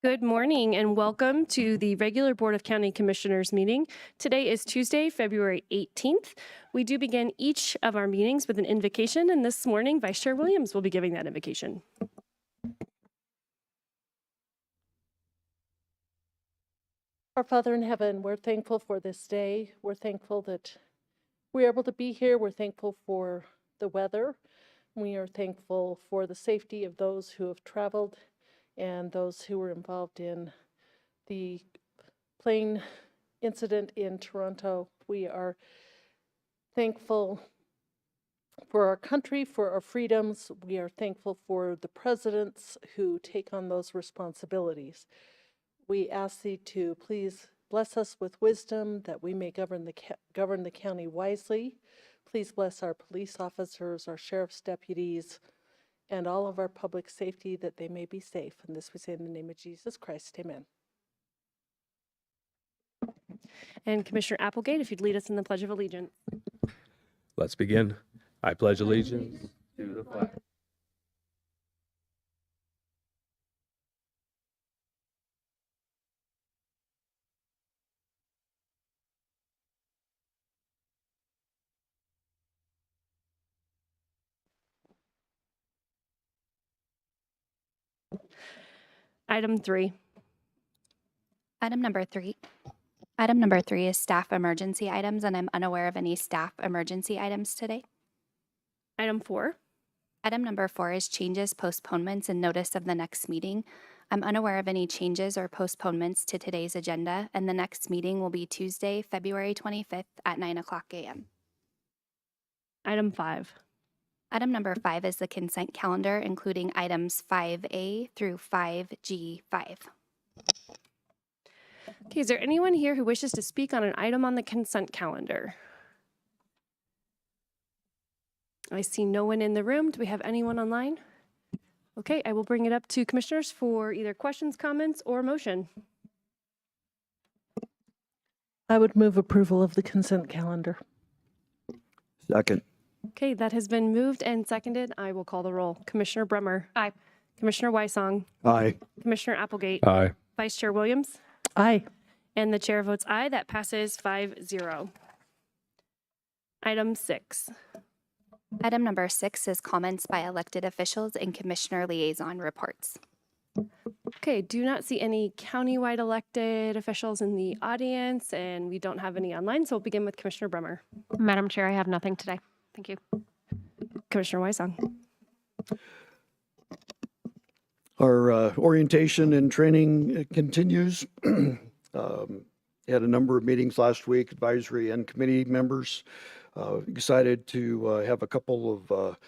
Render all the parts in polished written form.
Good morning and welcome to the regular Board of County Commissioners meeting. Today is Tuesday, February 18th. We do begin each of our meetings with an invocation, and this morning Vice Chair Williams will be giving that invocation. Our Father in heaven, we're thankful for this day. We're thankful that we're able to be here. We're thankful for the weather. We are thankful for the safety of those who have traveled and those who were involved in the plane incident in Toronto. We are thankful for our country, for our freedoms. We are thankful for the presidents who take on those responsibilities. We ask thee to please bless us with wisdom that we may govern the county wisely. Please bless our police officers, our sheriff's deputies, and all of our public safety that they may be safe. And this we say in the name of Jesus Christ. Amen. And Commissioner Applegate, if you'd lead us in the Pledge of Allegiance. Let's begin. I pledge allegiance to the flag. Item 3. Item number three is staff emergency items, and I'm unaware of any staff emergency items today. Item 4. Item number 4 is changes, postponements, and notice of the next meeting. I'm unaware of any changes or postponements to today's agenda, and the next meeting will be Tuesday, February 25th at 9:00 a.m. Item 5. Item number 5 is the consent calendar, including items 5A through 5G5. Okay, is there anyone here who wishes to speak on an item on the consent calendar? I see no one in the room. Do we have anyone online? Okay, I will bring it up to commissioners for either questions, comments, or motion. I would move approval of the consent calendar. Second. Okay, that has been moved and seconded. I will call the roll. Commissioner Bremer. Aye. Commissioner Weissong. Aye. Commissioner Applegate. Aye. Vice Chair Williams. Aye. And the chair votes aye. That passes 5-0. Item 6. Item number 6 is comments by elected officials and commissioner liaison reports. Okay, do not see any countywide elected officials in the audience, and we don't have any online, so we'll begin with Commissioner Bremer. Madam Chair, I have nothing today. Thank you. Commissioner Weissong. Our orientation and training continues. Had a number of meetings last week, advisory and committee members. Excited to have a couple of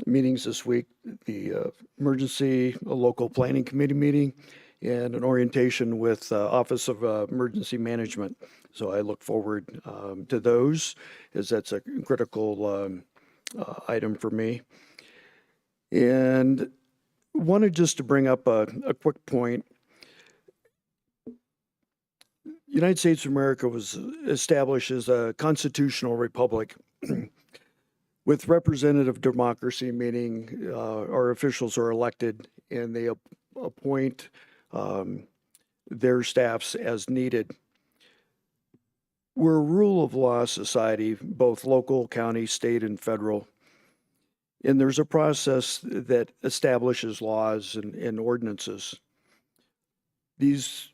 meetings this week, the emergency local planning committee meeting and an orientation with Office of Emergency Management. So I look forward to those, as that's a critical item for me. And wanted just to bring up a quick point. United States of America was established as a constitutional republic with representative democracy, meaning our officials are elected and they appoint their staffs as needed. We're a rule of law society, both local, county, state, and federal. And there's a process that establishes laws and ordinances. These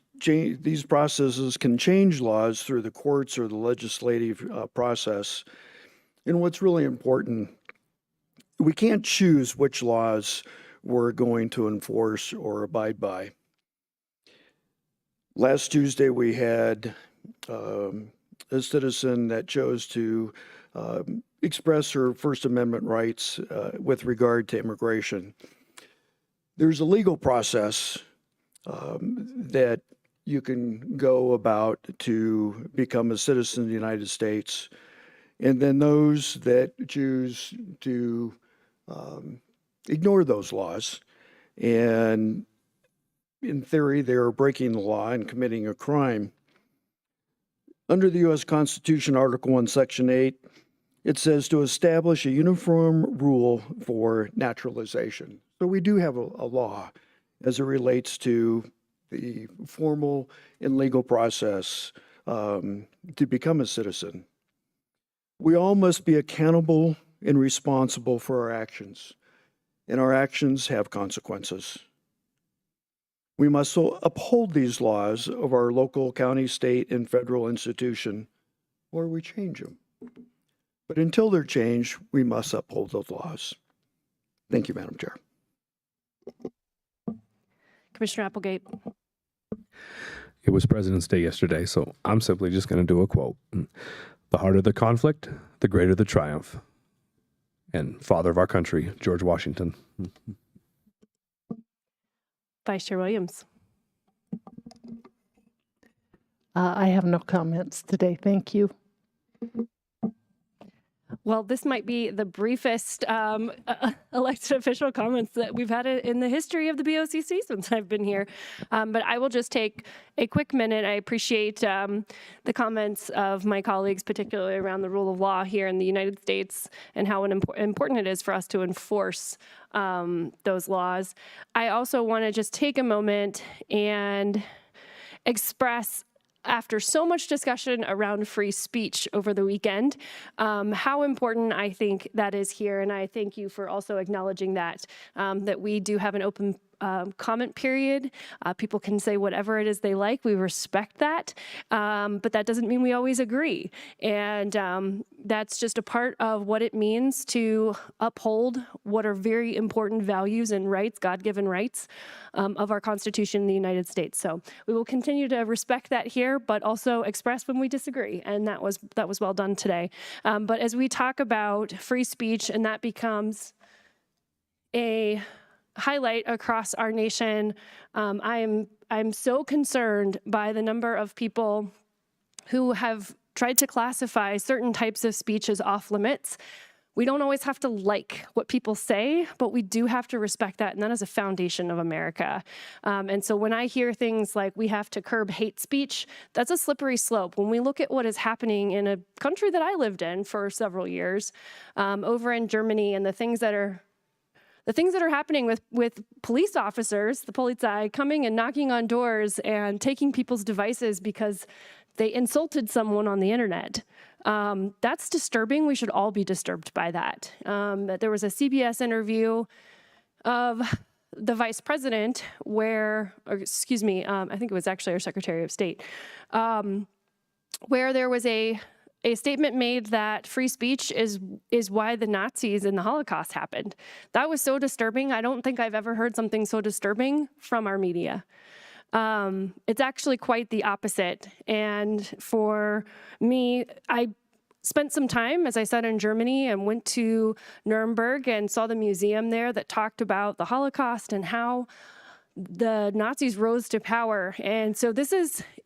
processes can change laws through the courts or the legislative process. And what's really important, we can't choose which laws we're going to enforce or abide by. Last Tuesday, we had a citizen that chose to express her First Amendment rights with regard to immigration. There's a legal process that you can go about to become a citizen of the United States. And then those that choose to ignore those laws, and in theory, they're breaking the law and committing a crime. Under the U.S. Constitution, Article 1, Section 8, it says to establish a uniform rule for naturalization. So we do have a law as it relates to the formal and legal process to become a citizen. We all must be accountable and responsible for our actions, and our actions have consequences. We must uphold these laws of our local, county, state, and federal institution, or we change them. But until they're changed, we must uphold those laws. Thank you, Madam Chair. Commissioner Applegate. It was President's Day yesterday, so I'm simply just going to do a quote. The harder the conflict, the greater the triumph. And father of our country, George Washington. Vice Chair Williams. I have no comments today. Thank you. Well, this might be the briefest elected official comments that we've had in the history of the BOCC since I've been here. But I will just take a quick minute. I appreciate the comments of my colleagues, particularly around the rule of law here in the United States and how important it is for us to enforce those laws. I also want to just take a moment and express, after so much discussion around free speech over the weekend, how important I think that is here. And I thank you for also acknowledging that we do have an open comment period. People can say whatever it is they like. We respect that. But that doesn't mean we always agree. And that's just a part of what it means to uphold what are very important values and rights, God-given rights of our Constitution in the United States. So we will continue to respect that here, but also express when we disagree. And that was well done today. But as we talk about free speech, and that becomes a highlight across our nation, I'm so concerned by the number of people who have tried to classify certain types of speech as off limits. We don't always have to like what people say, but we do have to respect that, and that is a foundation of America. And so when I hear things like we have to curb hate speech, that's a slippery slope. When we look at what is happening in a country that I lived in for several years, over in Germany, and the things that are happening with police officers, the Polizei, coming and knocking on doors and taking people's devices because they insulted someone on the internet. That's disturbing. We should all be disturbed by that. There was a CBS interview of the vice president I think it was actually our Secretary of State, where there was a statement made that free speech is why the Nazis and the Holocaust happened. That was so disturbing. I don't think I've ever heard something so disturbing from our media. It's actually quite the opposite. And for me, I spent some time, as I said, in Germany, and went to Nuremberg and saw the museum there that talked about the Holocaust and how the Nazis rose to power. And so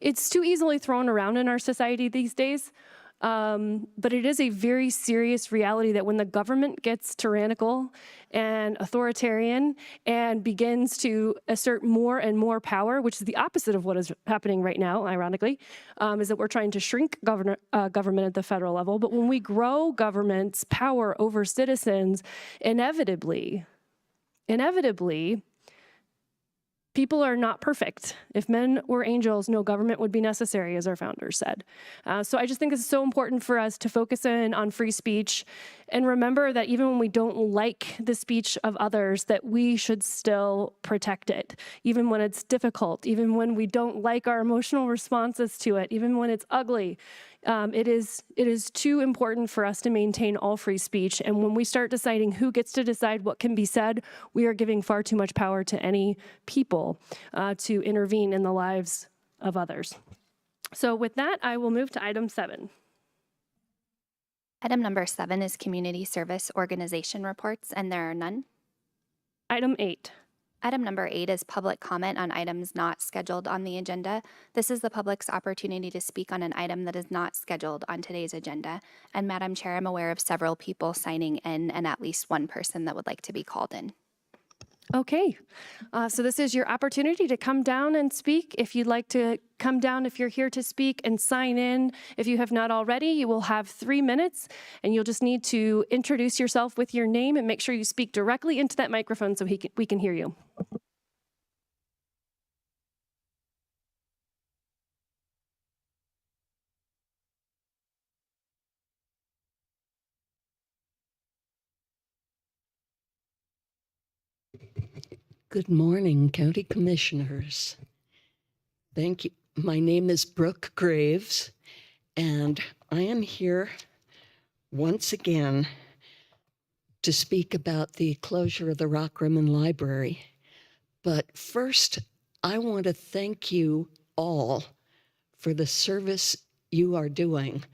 it's too easily thrown around in our society these days. But it is a very serious reality that when the government gets tyrannical and authoritarian and begins to assert more and more power, which is the opposite of what is happening right now, ironically, is that we're trying to shrink government at the federal level. But when we grow government's power over citizens, inevitably, people are not perfect. If men were angels, no government would be necessary, as our founders said. So I just think it's so important for us to focus in on free speech and remember that even when we don't like the speech of others, that we should still protect it, even when it's difficult, even when we don't like our emotional responses to it, even when it's ugly. It is too important for us to maintain all free speech. And when we start deciding who gets to decide what can be said, we are giving far too much power to any people to intervene in the lives of others. So with that, I will move to item 7. Item number 7 is community service organization reports, and there are none. Item 8. Item number 8 is public comment on items not scheduled on the agenda. This is the public's opportunity to speak on an item that is not scheduled on today's agenda. And Madam Chair, I'm aware of several people signing in and at least one person that would like to be called in. Okay, so this is your opportunity to come down and speak. If you'd like to come down, if you're here to speak, and sign in. If you have not already, you will have 3 minutes, and you'll just need to introduce yourself with your name and make sure you speak directly into that microphone so we can hear you. Good morning, County Commissioners. Thank you. My name is Brooke Graves, and I am here once again to speak about the closure of the Rockrimmon Library. But first, I want to thank you all for the service you are doing.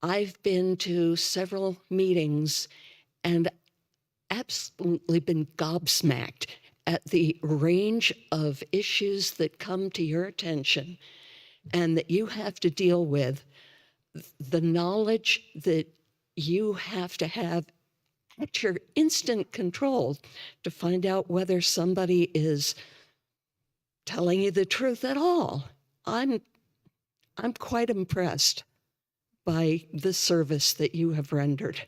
I've been to several meetings and absolutely been gobsmacked at the range of issues that come to your attention and that you have to deal with, the knowledge that you have to have at your instant control to find out whether somebody is telling you the truth at all. I'm quite impressed by the service that you have rendered.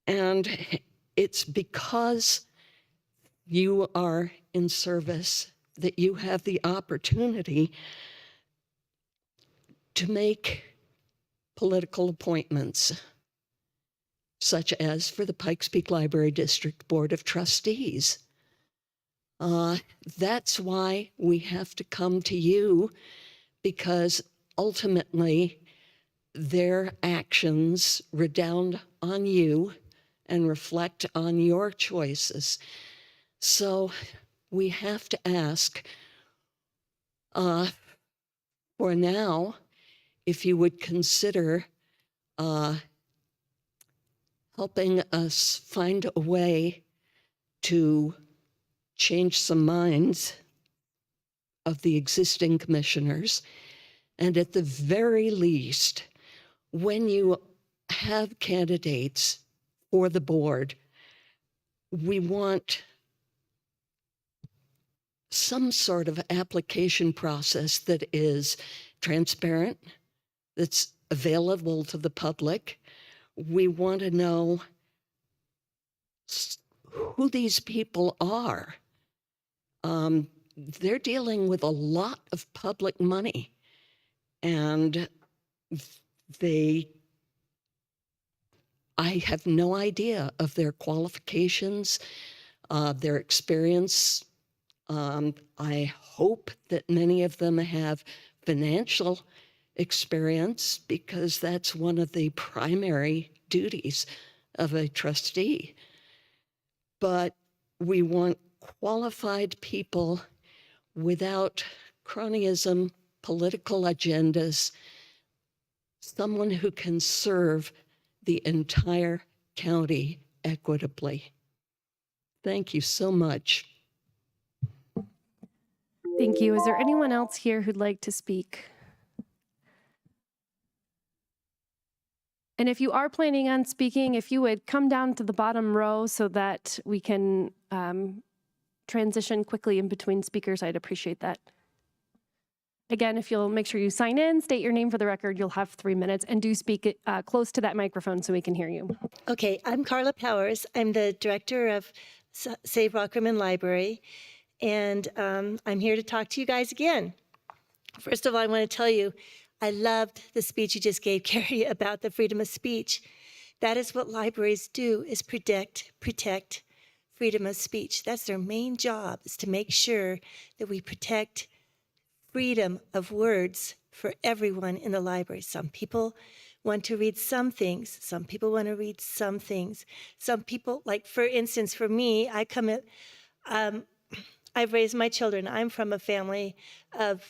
And it's because you are in service that you have the opportunity to make political appointments, such as for the Pikes Peak Library District Board of Trustees. That's why we have to come to you, because ultimately their actions redound on you and reflect on your choices. So we have to ask, for now, if you would consider helping us find a way to change some minds of the existing commissioners. And at the very least, when you have candidates for the board, we want some sort of application process that is transparent, that's available to the public. We want to know who these people are. They're dealing with a lot of public money, and I have no idea of their qualifications, their experience. I hope that many of them have financial experience, because that's one of the primary duties of a trustee. But we want qualified people without cronyism, political agendas, someone who can serve the entire county equitably. Thank you so much. Thank you. Is there anyone else here who'd like to speak? And if you are planning on speaking, if you would come down to the bottom row so that we can transition quickly in between speakers, I'd appreciate that. Again, if you'll make sure you sign in, state your name for the record, you'll have 3 minutes, and do speak close to that microphone so we can hear you. Okay, I'm Carla Powers. I'm the director of Save Rockrimmon Library, and I'm here to talk to you guys again. First of all, I want to tell you, I loved the speech you just gave, Carrie, about the freedom of speech. That is what libraries do, is protect freedom of speech. That's their main job, is to make sure that we protect freedom of words for everyone in the library. Some people want to read some things. Some people want to read some things. Some people, like for instance, for me, I've raised my children. I'm from a family of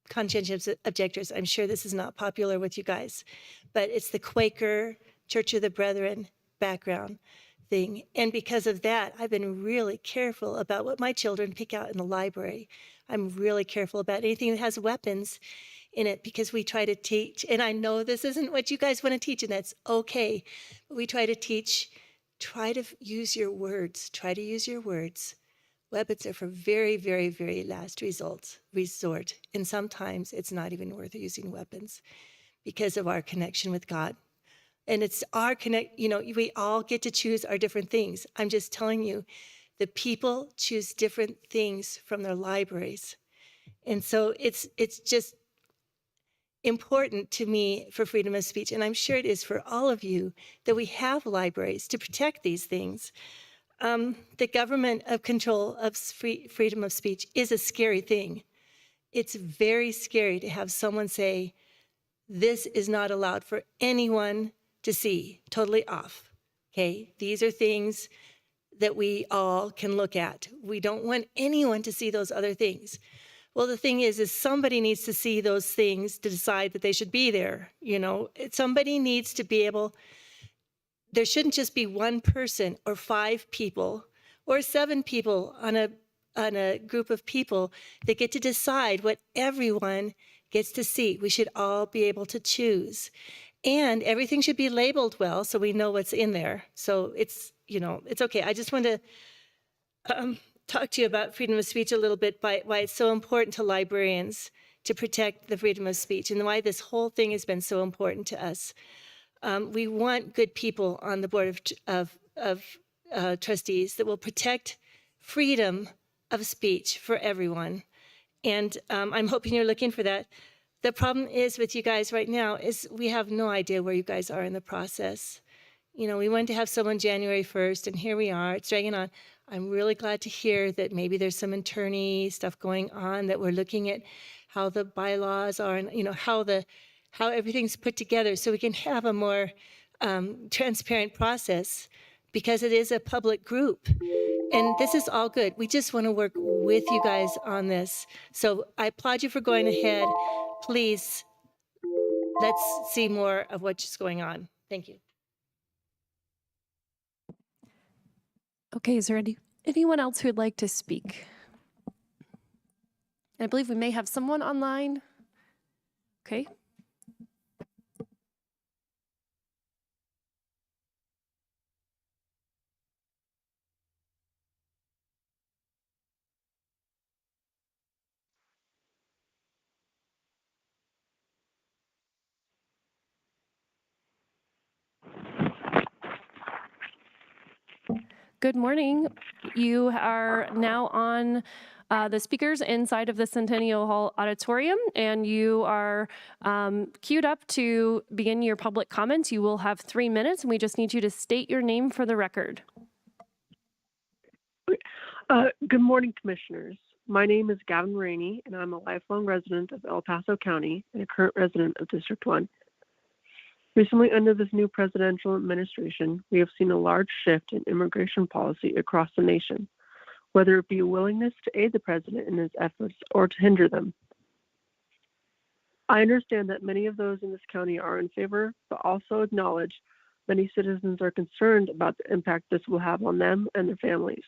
conscientious objectors. I'm sure this is not popular with you guys, but it's the Quaker Church of the Brethren background thing. And because of that, I've been really careful about what my children pick out in the library. I'm really careful about anything that has weapons in it, because we try to teach, and I know this isn't what you guys want to teach, and that's okay, but we try to teach, try to use your words, try to use your words. Weapons are for very, very, very last resort, and sometimes it's not even worth using weapons because of our connection with God. And it's our we all get to choose our different things. I'm just telling you, the people choose different things from their libraries. And so it's just important to me for freedom of speech, and I'm sure it is for all of you, that we have libraries to protect these things. the government of control of freedom of speech is a scary thing. It's very scary to have someone say, this is not allowed for anyone to see, totally off. Okay, these are things that we all can look at. We don't want anyone to see those other things. Well, the thing is somebody needs to see those things to decide that they should be there. You know, somebody needs to be able, there shouldn't just be one person or 5 people or 7 people on a group of people that get to decide what everyone gets to see. We should all be able to choose. And everything should be labeled well so we know what's in there. So it's, you know, it's okay. I just want to talk to you about freedom of speech a little bit, why it's so important to librarians to protect the freedom of speech and why this whole thing has been so important to us. We want good people on the board of trustees that will protect freedom of speech for everyone. And I'm hoping you're looking for that. The problem is with you guys right now is we have no idea where you guys are in the process. You know, we wanted to have someone January 1st, and here we are. It's dragging on. I'm really glad to hear that maybe there's some attorney stuff going on, that we're looking at how the bylaws are and, you know, how everything's put together so we can have a more transparent process, because it is a public group. And this is all good. We just want to work with you guys on this. So I applaud you for going ahead. Please, let's see more of what's going on. Thank you. Okay, is there anyone else who would like to speak? I believe we may have someone online. Okay. Good morning. You are now on the speakers inside of the Centennial Hall Auditorium, and you are queued up to begin your public comments. You will have 3 minutes, and we just need you to state your name for the record. Good morning, Commissioners. My name is Gavin Rainey, and I'm a lifelong resident of El Paso County and a current resident of District 1. Recently, under this new presidential administration, we have seen a large shift in immigration policy across the nation, whether it be a willingness to aid the president in his efforts or to hinder them. I understand that many of those in this county are in favor, but also acknowledge many citizens are concerned about the impact this will have on them and their families.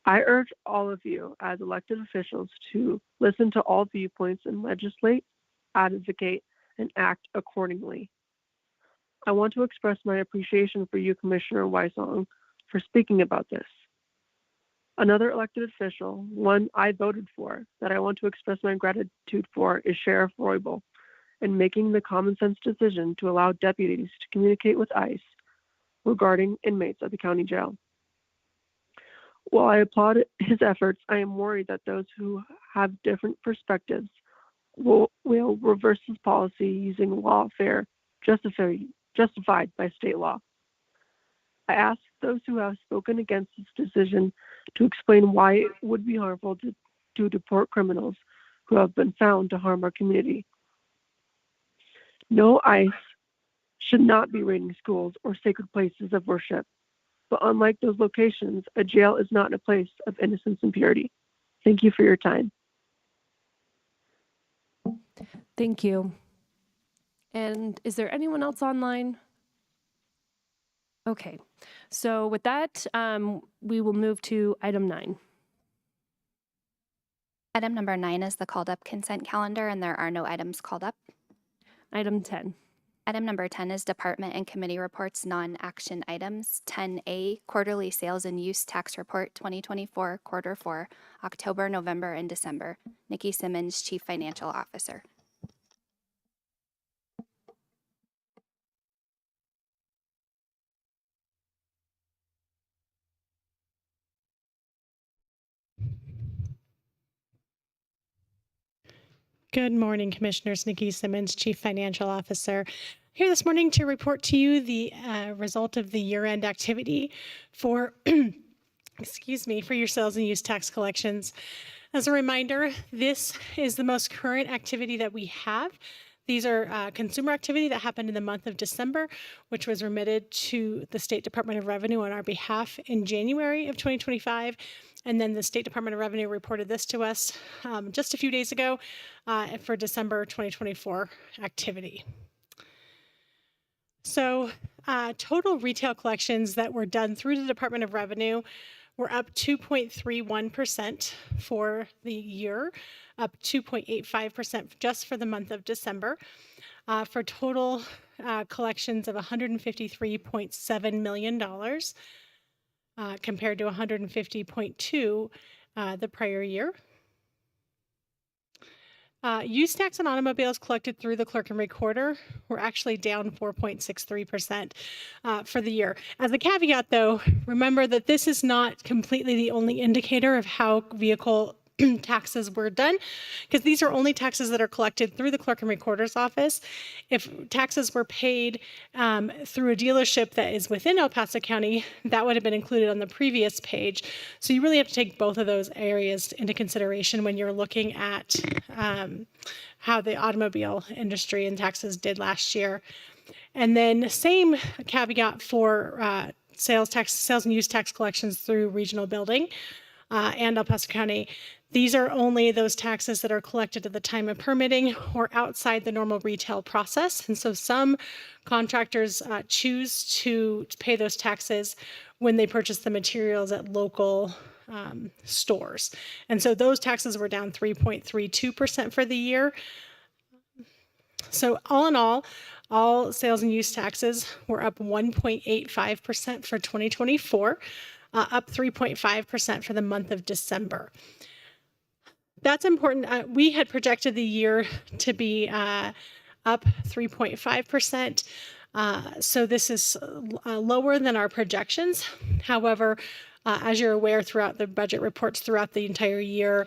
I urge all of you as elected officials to listen to all viewpoints and legislate, advocate, and act accordingly. I want to express my appreciation for you, Commissioner Weissong, for speaking about this. Another elected official, one I voted for, that I want to express my gratitude for is Sheriff Roybal in making the common sense decision to allow deputies to communicate with ICE regarding inmates at the county jail. While I applaud his efforts, I am worried that those who have different perspectives will reverse this policy using lawfare justified by state law. I ask those who have spoken against this decision to explain why it would be harmful to deport criminals who have been found to harm our community. No, ICE should not be raiding schools or sacred places of worship. But unlike those locations, a jail is not a place of innocence and purity. Thank you for your time. Thank you. And is there anyone else online? Okay, so with that, we will move to item 9. Item number 9 is the called up consent calendar, and there are no items called up. Item 10. Item number 10 is department and committee reports, non-action items. 10A, quarterly sales and use tax report 2024, quarter 4, October, November, and December. Nikki Simmons, Chief Financial Officer. Good morning, Commissioners. Nikki Simmons, Chief Financial Officer. Here this morning to report to you the result of the year-end activity for, excuse me, for your sales and use tax collections. As a reminder, this is the most current activity that we have. These are consumer activity that happened in the month of December, which was remitted to the State Department of Revenue on our behalf in January of 2025. And then the State Department of Revenue reported this to us just a few days ago for December 2024 activity. So total retail collections that were done through the Department of Revenue were up 2.31% for the year, up 2.85% just for the month of December, for total collections of $153.7 million compared to $150.2 the prior year. Use tax on automobiles collected through the clerk and recorder were actually down 4.63% for the year. As a caveat, though, remember that this is not completely the only indicator of how vehicle taxes were done, because these are only taxes that are collected through the clerk and recorder's office. If taxes were paid through a dealership that is within El Paso County, that would have been included on the previous page. So you really have to take both of those areas into consideration when you're looking at how the automobile industry and taxes did last year. And then same caveat for sales and use tax collections through regional building and El Paso County. These are only those taxes that are collected at the time of permitting or outside the normal retail process. And so some contractors choose to pay those taxes when they purchase the materials at local stores. And so those taxes were down 3.32% for the year. So all in all sales and use taxes were up 1.85% for 2024, up 3.5% for the month of December. That's important. We had projected the year to be up 3.5%. So this is lower than our projections. However, as you're aware, throughout the budget reports throughout the entire year,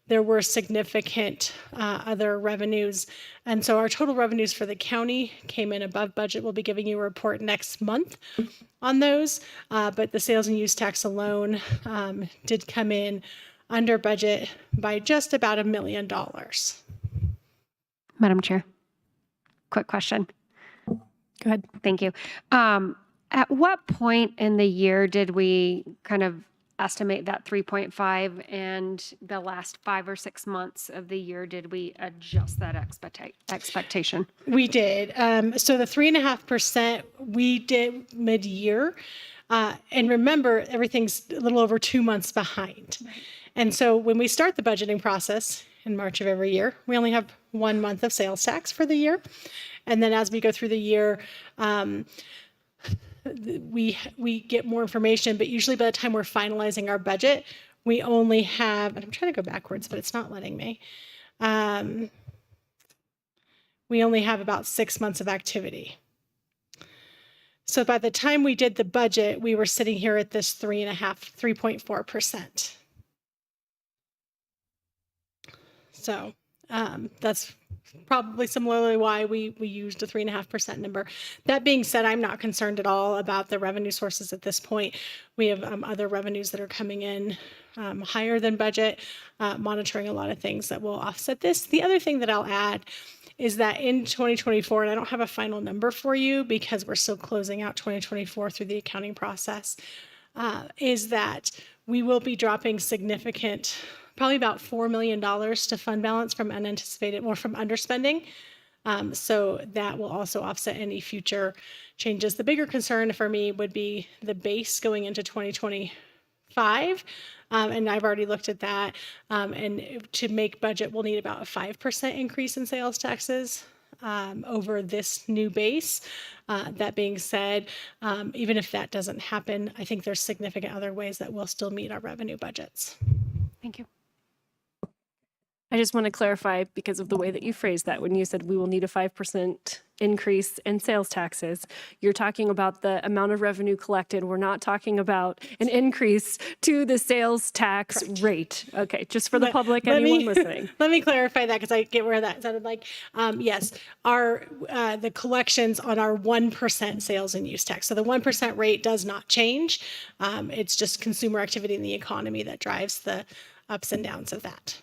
there were significant other revenues. And so our total revenues for the county came in above budget. We'll be giving you a report next month on those. But the sales and use tax alone did come in under budget by just about $1 million. Madam Chair, quick question. Go ahead. Thank you. At what point in the year did we kind of estimate that 3.5, and the last 5 or 6 months of the year did we adjust that expectation? We did. So the 3.5% we did mid-year. And remember, everything's a little over 2 months behind. Right. And so when we start the budgeting process in March of every year, we only have 1 month of sales tax for the year. And then as we go through the year, we get more information, but usually by the time we're finalizing our budget, we only have, and I'm trying to go backwards, but it's not letting me. We only have about 6 months of activity. So by the time we did the budget, we were sitting here at this 3.4%. So that's probably similarly why we used a 3.5% number. That being said, I'm not concerned at all about the revenue sources at this point. We have other revenues that are coming in higher than budget, monitoring a lot of things that will offset this. The other thing that I'll add is that in 2024, and I don't have a final number for you because we're still closing out 2024 through the accounting process, is that we will be dropping significant, probably about $4 million to fund balance from unanticipated or from underspending. So that will also offset any future changes. The bigger concern for me would be the base going into 2025. And I've already looked at that. And to make budget, we'll need about a 5% increase in sales taxes over this new base. That being said, even if that doesn't happen, I think there's significant other ways that we'll still meet our revenue budgets. Thank you. I just want to clarify because of the way that you phrased that when you said we will need a 5% increase in sales taxes. You're talking about the amount of revenue collected. We're not talking about an increase to the sales tax rate. Okay, just for the public, anyone listening. Let me clarify that because I get where that sounded like. Yes, the collections on our 1% sales and use tax. So the 1% rate does not change. It's just consumer activity in the economy that drives the ups and downs of that.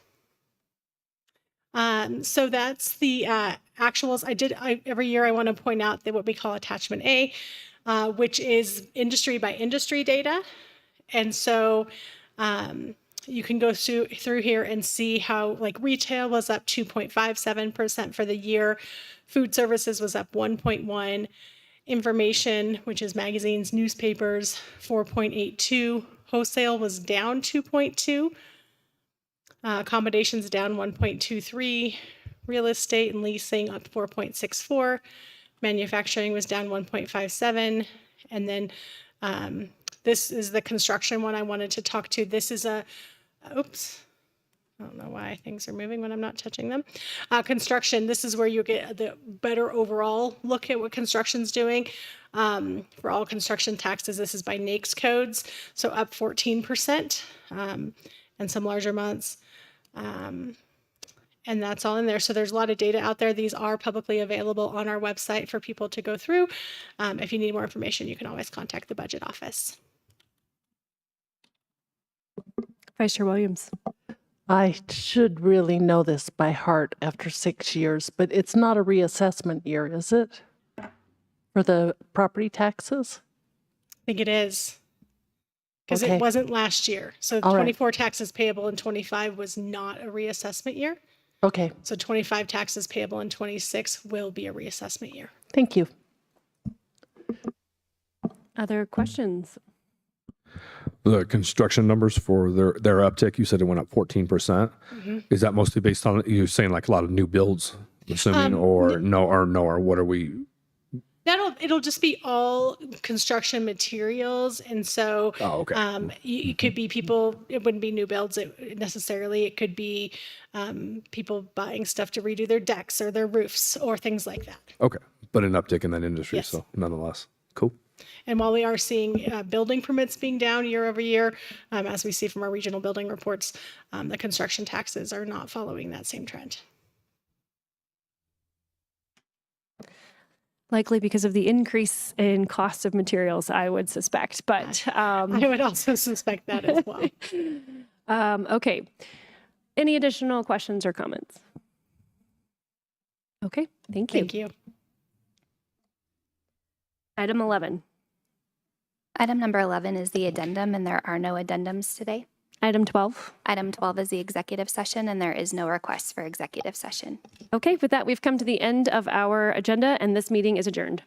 So that's the actuals. Every year I want to point out that what we call attachment A, which is industry by industry data. And so you can go through here and see how like retail was up 2.57% for the year. Food services was up 1.1. Information, which is magazines, newspapers, 4.82. Wholesale was down 2.2. Accommodations down 1.23, real estate and leasing up 4.64, manufacturing was down 1.57, and then this is the construction one I wanted to talk to. This is oops, I don't know why things are moving when I'm not touching them. Construction, this is where you get the better overall look at what construction's doing. For all construction taxes, this is by NAICS codes, so up 14%, and some larger months. And that's all in there. So there's a lot of data out there. These are publicly available on our website for people to go through. If you need more information, you can always contact the budget office. Vice Chair Williams. I should really know this by heart after 6 years, but it's not a reassessment year, is it? For the property taxes? I think it is. Because Okay. it wasn't last year. So All right. 24 taxes payable in 25 was not a reassessment year. Okay, So 25 taxes payable in 26 will be a reassessment year. thank you. Other questions? The construction numbers for their uptick, you said it went up 14%. Is that mostly based on, you're saying like a lot of new builds, assuming, or what are we? It'll just be all construction materials, and so Oh, okay. it could be people. It wouldn't be new builds necessarily. It could be people buying stuff to redo their decks or their roofs or things like that. Okay, but an uptick in that industry, Yes. so nonetheless, cool. And while we are seeing building permits being down year over year, as we see from our regional building reports, the construction taxes are not following that same trend. Likely because of the increase in cost of materials, I would suspect. But I would also suspect that as well. okay. Any additional questions or comments? Okay, thank you. Thank you. Item 11. Item number 11 is the addendum, and there are no addendums today. Item 12. Item 12 is the executive session, and there is no request for executive session. Okay, with that, we've come to the end of our agenda, and this meeting is adjourned.